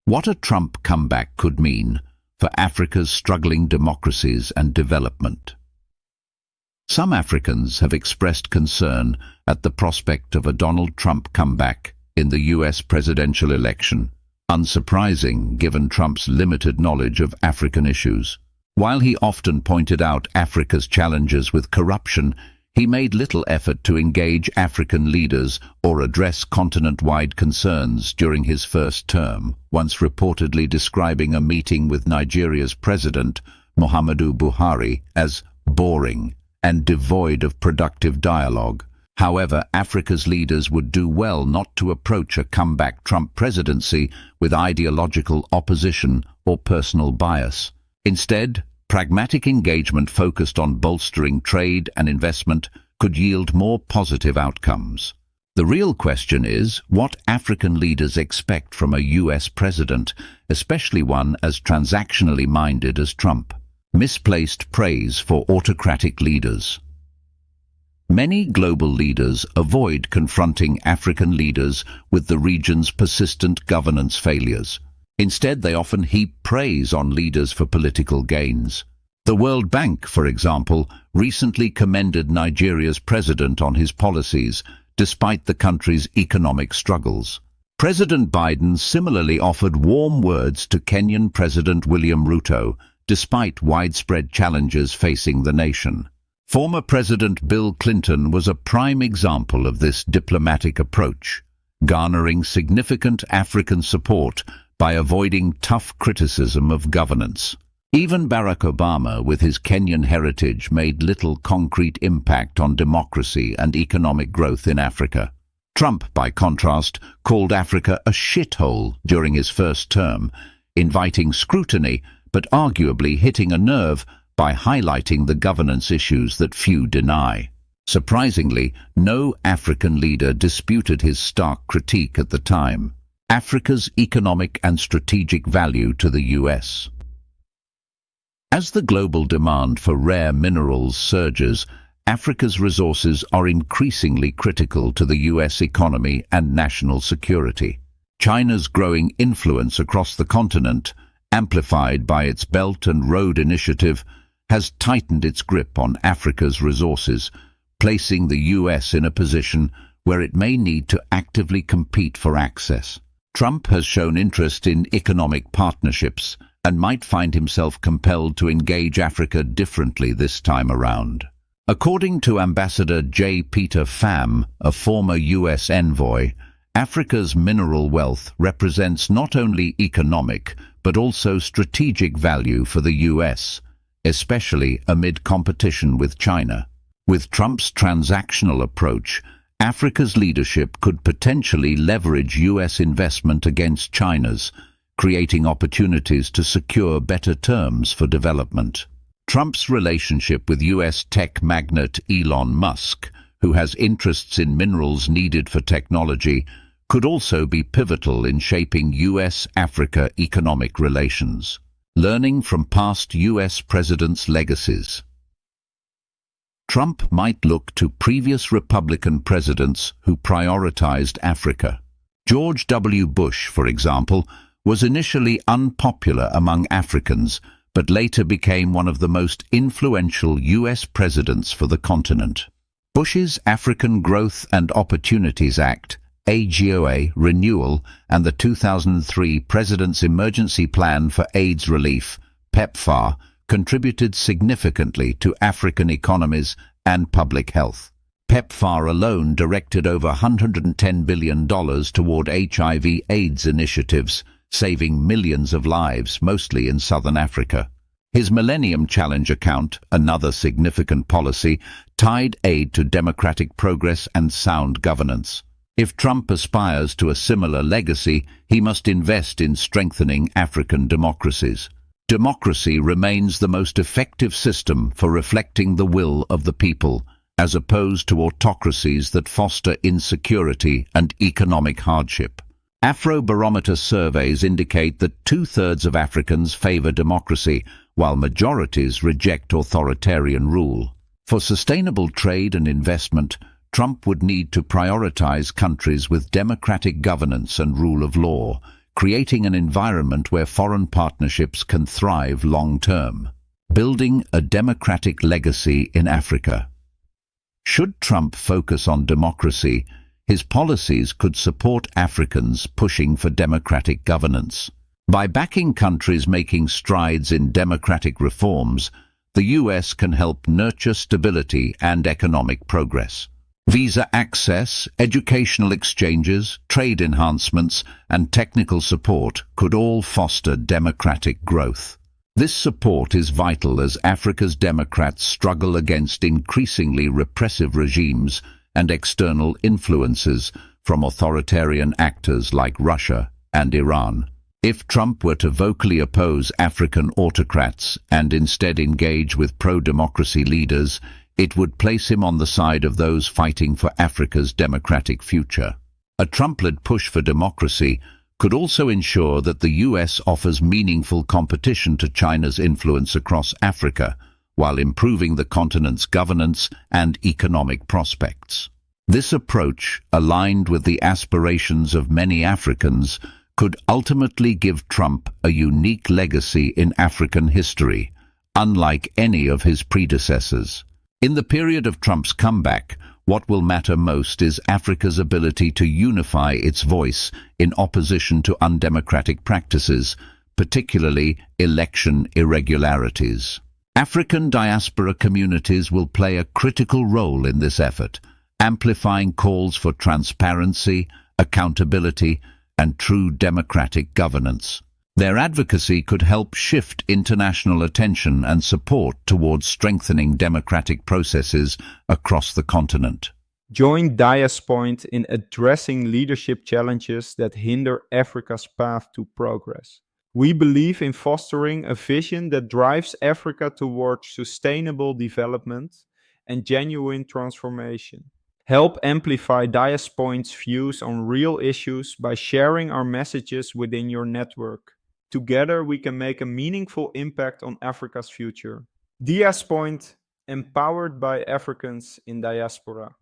What a Trump comeback could mean for Africa's struggling democracies and development. Some Africans have expressed concern at the prospect of a Donald Trump comeback in the US presidential election, unsurprising given Trump's limited knowledge of African issues. While he often pointed out Africa's challenges with corruption, he made little effort to engage African leaders or address continent-wide concerns during his first term, once reportedly describing a meeting with Nigeria's president, Muhammadu Buhari, as boring and devoid of productive dialogue. However, Africa's leaders would do well not to approach a comeback Trump presidency with ideological opposition or personal bias. Instead, pragmatic engagement focused on bolstering trade and investment could yield more positive outcomes. The real question is what African leaders expect from a US president, especially one as transactionally minded as Trump. Misplaced praise for autocratic leaders. Many global leaders avoid confronting African leaders with the region's persistent governance failures. Instead, they often heap praise on leaders for political gains. The World Bank, for example, recently commended Nigeria's president on his policies, despite the country's economic struggles. President Biden similarly offered warm words to Kenyan President William Ruto, despite widespread challenges facing the nation. Former President Bill Clinton was a prime example of this diplomatic approach, garnering significant African support by avoiding tough criticism of governance. Even Barack Obama, with his Kenyan heritage, made little concrete impact on democracy and economic growth in Africa. Trump, by contrast, called Africa a shithole during his first term, inviting scrutiny but arguably hitting a nerve by highlighting the governance issues that few deny. Surprisingly, no African leader disputed his stark critique at the time. Africa's economic and strategic value to the US. As the global demand for rare minerals surges, Africa's resources are increasingly critical to the US economy and national security. China's growing influence across the continent, amplified by its Belt and Road Initiative, has tightened its grip on Africa's resources, placing the US in a position where it may need to actively compete for access. Trump has shown interest in economic partnerships and might find himself compelled to engage Africa differently this time around. According to Ambassador J. Peter Pham, a former US envoy, Africa's mineral wealth represents not only economic but also strategic value for the US, especially amid competition with China. With Trump's transactional approach, Africa's leadership could potentially leverage US investment against China's, creating opportunities to secure better terms for development. Trump's relationship with US tech magnate Elon Musk, who has interests in minerals needed for technology, could also be pivotal in shaping US-Africa economic relations. Learning from past US presidents' legacies. Trump might look to previous Republican presidents who prioritized Africa. George W. Bush, for example, was initially unpopular among Africans, but later became one of the most influential US presidents for the continent. Bush's African Growth and Opportunities Act, AGOA renewal, and the 2003 President's Emergency Plan for AIDS Relief, PEPFAR, contributed significantly to African economies and public health. PEPFAR alone directed over $110 billion toward HIV/AIDS initiatives, saving millions of lives, mostly in southern Africa. His Millennium Challenge account, another significant policy, tied aid to democratic progress and sound governance. If Trump aspires to a similar legacy, he must invest in strengthening African democracies. Democracy remains the most effective system for reflecting the will of the people, as opposed to autocracies that foster insecurity and economic hardship. Afrobarometer surveys indicate that 2/3 of Africans favor democracy, while majorities reject authoritarian rule. For sustainable trade and investment, Trump would need to prioritize countries with democratic governance and rule of law, creating an environment where foreign partnerships can thrive long-term. Building a democratic legacy in Africa. Should Trump focus on democracy, his policies could support Africans pushing for democratic governance. By backing countries making strides in democratic reforms, the US can help nurture stability and economic progress. Visa access, educational exchanges, trade enhancements, and technical support could all foster democratic growth. This support is vital as Africa's democrats struggle against increasingly repressive regimes and external influences from authoritarian actors like Russia and Iran. If Trump were to vocally oppose African autocrats and instead engage with pro-democracy leaders, it would place him on the side of those fighting for Africa's democratic future. A Trump-led push for democracy could also ensure that the US offers meaningful competition to China's influence across Africa, while improving the continent's governance and economic prospects. This approach, aligned with the aspirations of many Africans, could ultimately give Trump a unique legacy in African history, unlike any of his predecessors. In the period of Trump's comeback, what will matter most is Africa's ability to unify its voice in opposition to undemocratic practices, particularly election irregularities. African diaspora communities will play a critical role in this effort, amplifying calls for transparency, accountability, and true democratic governance. Their advocacy could help shift international attention and support towards strengthening democratic processes across the continent. Join Diaspoint in addressing leadership challenges that hinder Africa's path to progress. We believe in fostering a vision that drives Africa towards sustainable development and genuine transformation. Help amplify Diaspoint's views on real issues by sharing our messages within your network. Together, we can make a meaningful impact on Africa's future. Diaspoint, empowered by Africans in diaspora.